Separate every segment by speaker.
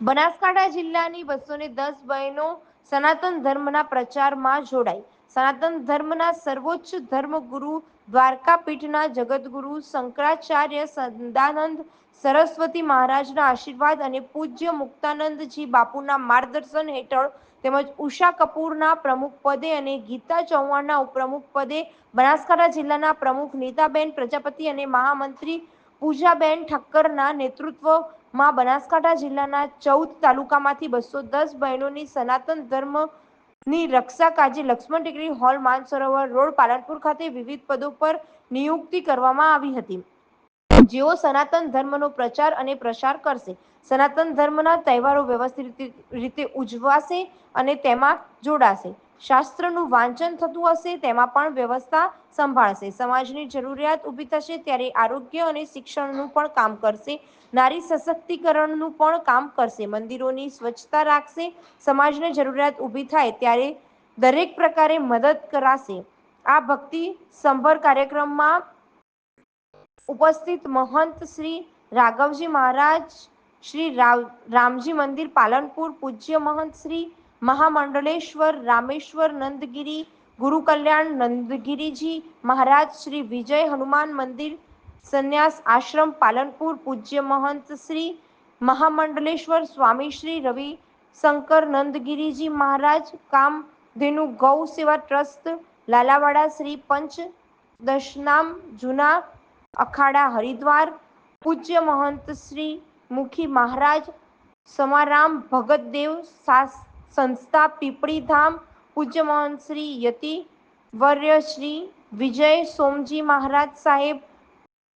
Speaker 1: બનાસકાંઠા જિલ્લાની 210 બહેનો સનાતન ધર્મના પ્રચારમાં જોડાઈ. સનાતન ધર્મના સર્વોચ્ચ ધર્મગુરુ દ્વારકા પીઠના જગતગુરુ શંકરાચાર્ય સદાનંદ સરસ્વતી મહારાજના આશીર્વાદ અને પૂજ્ય મુક્તાનંદજી બાપુના માર્ગદર્શન હેઠળ તેમજ ઉષા કપૂરના પ્રમુખ પદે અને ગીતા ચૌહાણના ઉપપ્રમુખ પદે બનાસકાંઠા જિલ્લાના પ્રમુખ નીતાબેન પ્રજાપતિ અને મહામંત્રી પૂજાબેન ઠક્કરના નેતૃત્વમાં બનાસકાંઠા જિલ્લાના 14 તાલુકામાંથી 210 બહેનોની સનાતન ધર્મની રક્ષા કાજે લક્ષ્મણ ટેકરી હોલ, માનસરોવર રોડ, પાલનપુર ખાતે વિવિધ પદો પર નિયુક્તિ કરવામાં આવી હતી, જેઓ સનાતન ધર્મનો પ્રચાર અને પ્રસાર કરશે. સનાતન ધર્મના તહેવારો વ્યવસ્થિત રીતે ઉજવાશે અને તેમાં જોડાશે. શાસ્ત્રનું વાંચન થતું હશે, તેમાં પણ વ્યવસ્થા સંભાળશે. સમાજની જરૂરિયાત ઊભી થશે ત્યારે આરોગ્ય અને શિક્ષણનું પણ કામ કરશે. નારી સશક્તિકરણનું પણ કામ કરશે. મંદિરોની સ્વચ્છતા રાખશે. સમાજને જરૂરિયાત ઊભી થાય ત્યારે દરેક પ્રકારે મદદ કરાશે. આ ભક્તિ સંભર કાર્યક્રમમાં ઉપસ્થિત મહંત શ્રી રાઘવજી મહારાજ, શ્રી રામજી મંદિર પાલનપુર, પૂજ્ય મહંત શ્રી મહામંડલેશ્વર રામેશ્વર નંદગીરી ગુરુ કલ્યાણ નંદગીરીજી મહારાજ, શ્રી વિજય હનુમાન મંદિર સંન્યાસ આશ્રમ પાલનપુર, પૂજ્ય મહંત શ્રી મહામંડલેશ્વર સ્વામી શ્રી રવિશંકર નંદગીરીજી મહારાજ, કામધેનુ ગૌ સેવા ટ્રસ્ટ લાલાવાડા, શ્રી પંચ દશનામ જૂના અખાડા હરિદ્વાર, પૂજ્ય મહંત શ્રી મુખી મહારાજ, સમારામ ભગત દેવ સંસ્થા પીપળી ધામ, પૂજ્ય મહંત શ્રી યતિ વર્ય શ્રી વિજય સોમજી મહારાજ સાહેબ,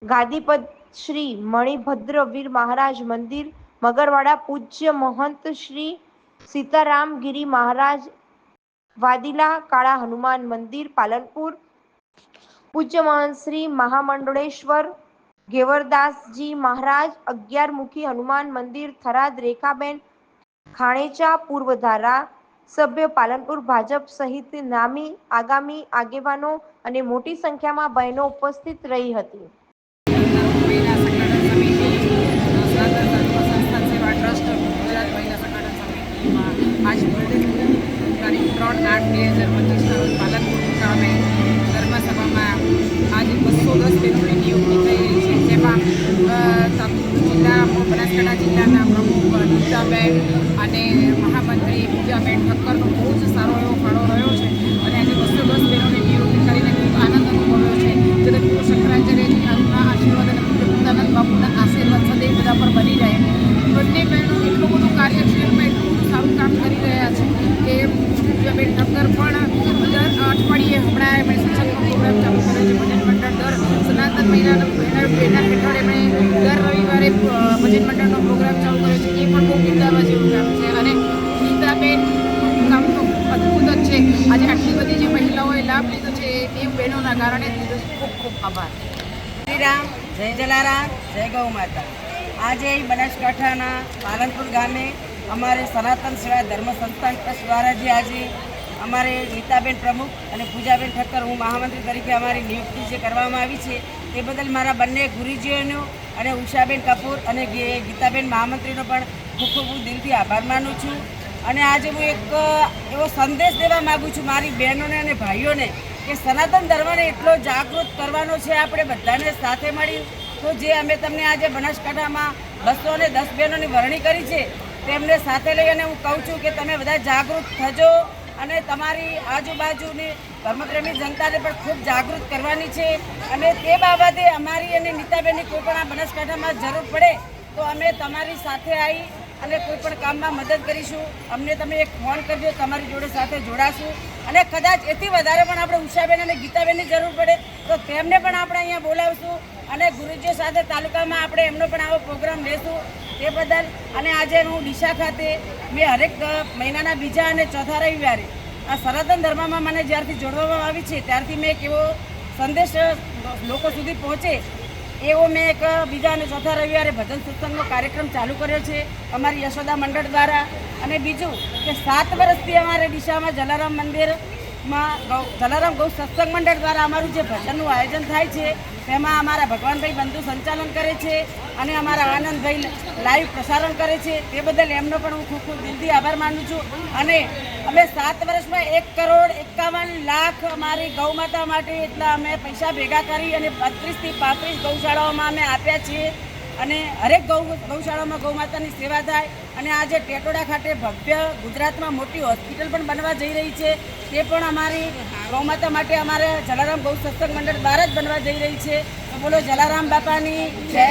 Speaker 1: ગાદીપદ શ્રી મણિભદ્ર વીર મહારાજ મંદિર મગરવાડા, પૂજ્ય મહંત શ્રી સીતારામગીરી મહારાજ, વાદીલા કાળા હનુમાન મંદિર પાલનપુર, પૂજ્ય મહંત શ્રી મહામંડળેશ્વર ગેવરદાસજી મહારાજ, 11 મુખી હનુમાન મંદિર થરાદ, રેખાબેન ખાણેચા પૂર્વ ધારાસભ્ય પાલનપુર ભાજપ સહિત નામી આગામી આગેવાનો અને મોટી સંખ્યામાં બહેનો ઉપસ્થિત રહી હતી.
Speaker 2: મહિલા સંગઠન સમિતિ, સનાતન ધર્મ સંસ્થાન સેવા ટ્રસ્ટ, ગુજરાત મહિલા સંગઠન સમિતિમાં આજ તારીખ 3/8/2025 રોજ પાલનપુર મુકામે ધર્મસભામાં આજે 210 બહેનોની નિયુક્તિ થઈ રહી છે. જેમાં જિલ્લા બનાસકાંઠા જિલ્લાના પ્રમુખ નીતાબેન અને મહામંત્રી પૂજાબેન ઠક્કરનો બહુ જ સારો એવો ફાળો રહ્યો છે અને આજે 210 બહેનોની નિયુક્તિ કરીને ખૂબ આનંદ અનુભવ્યો છે. જગતગુરુ શંકરાચાર્યજી આજના આશીર્વાદ અને પૂજ્ય મુક્તાનંદ બાપુના આશીર્વાદ સદૈવ બધા પર બની રહે. બંને બહેનો એટલું બધું કાર્યક્ષેત્રમાં એટલું બધું સારું કામ કરી રહ્યા છે કે પૂજાબેન ઠક્કર પણ દર અઠવાડિયે હમણાં એમણે સત્સંગનો પ્રોગ્રામ ચાલુ કર્યો છે. ભજન મંડળ દર સનાતન મહિલાના બેનર હેઠળ એમણે દર રવિવારે ભજન મંડળનો પ્રોગ્રામ ચાલુ કર્યો છે. એ પણ બહુ બિરદાવવા જેવું કામ છે અને નીતાબેનનું કામ તો અદ્ભુત જ છે. આજે આટલી બધી જે મહિલાઓએ લાભ લીધો છે એ બહેનોના કારણે ખૂબ ખૂબ આભાર.
Speaker 3: શ્રી રામ, જય જલારામ, જય ગૌ માતા. આજે બનાસકાંઠાના પાલનપુર ગામે અમારે સનાતન સેવા ધર્મ સંસ્થાન ટ્રસ્ટ દ્વારા જે આજે અમારે નીતાબેન પ્રમુખ અને પૂજાબેન ઠક્કર, હું મહામંત્રી તરીકે અમારી નિયુક્તિ જે કરવામાં આવી છે તે બદલ મારા બંને ગુરુજીઓનો અને ઉષાબેન કપૂર અને ગીતાબેન મહામંત્રીનો પણ ખૂબ ખૂબ હું દિલથી આભાર માનું છું. અને આજે હું એક એવો સંદેશ દેવા માગું છું મારી બહેનોને અને ભાઈઓને કે સનાતન ધર્મને એટલો જાગૃત કરવાનો છે આપણે બધાને સાથે મળી. તો જે અમે તમને આજે બનાસકાંઠામાં 210 બહેનોની વરણી કરી છે તેમને સાથે લઈ અને હું કહું છું કે તમે બધા જાગૃત થજો અને તમારી આજુબાજુની ધર્મપ્રેમી જનતાને પણ ખૂબ જાગૃત કરવાની છે. અને તે બાબતે અમારી અને નીતાબેનની કોઈ પણ આ બનાસકાંઠામાં જરૂર પડે તો અમે તમારી સાથે આવી અને કોઈ પણ કામમાં મદદ કરીશું. અમને તમે એક ફોન કરજો, તમારી જોડે સાથે જોડાશું. અને કદાચ એથી વધારે પણ આપણે ઉષાબેન અને ગીતાબેનની જરૂર પડે તો તેમને પણ આપણે અહીંયા બોલાવશું અને ગુરુજીઓ સાથે તાલુકામાં આપણે એમનો પણ આવો પ્રોગ્રામ લેશું. તે બદલ અને આજે હું ડીસા ખાતે મેં હરેક મહિનાના બીજા અને ચોથા રવિવારે આ સનાતન ધર્મમાં મને જ્યારથી જોડવામાં આવી છે ત્યારથી મેં એક એવો સંદેશ લોકો સુધી પહોંચે એવો મેં એક બીજા અને ચોથા રવિવારે ભજન સત્સંગનો કાર્યક્રમ ચાલુ કર્યો છે અમારી યશોદા મંડળ દ્વારા. અને બીજું કે 7 વર્ષથી અમારે ડીસામાં જલારામ મંદિર જલારામ ગૌ સત્સંગ મંડળ દ્વારા અમારું જે ભજનનું આયોજન થાય છે તેમાં અમારા ભગવાનભાઈ બંધુ સંચાલન કરે છે અને અમારા આનંદભાઈ લાઈવ પ્રસારણ કરે છે. તે બદલ એમનો પણ હું ખૂબ ખૂબ દિલથી આભાર માનું છું. અને અમે 7 વર્ષમાં 1,51,00,000 અમારી ગૌ માતા માટે એટલા અમે પૈસા ભેગા કરી અને 32 થી 35 ગૌશાળાઓમાં અમે આપ્યા છીએ અને હરેક ગૌશાળામાં ગૌ માતાની સેવા થાય. અને આજે ટેટોડા ખાતે ભવ્ય ગુજરાતમાં મોટી હોસ્પિટલ પણ બનવા જઈ રહી છે. તે પણ અમારી ગૌ માતા માટે અમારે જલારામ ગૌ સત્સંગ મંડળ દ્વારા જ બનવા જઈ રહી છે. તો બોલો જલારામ બાપાની જય.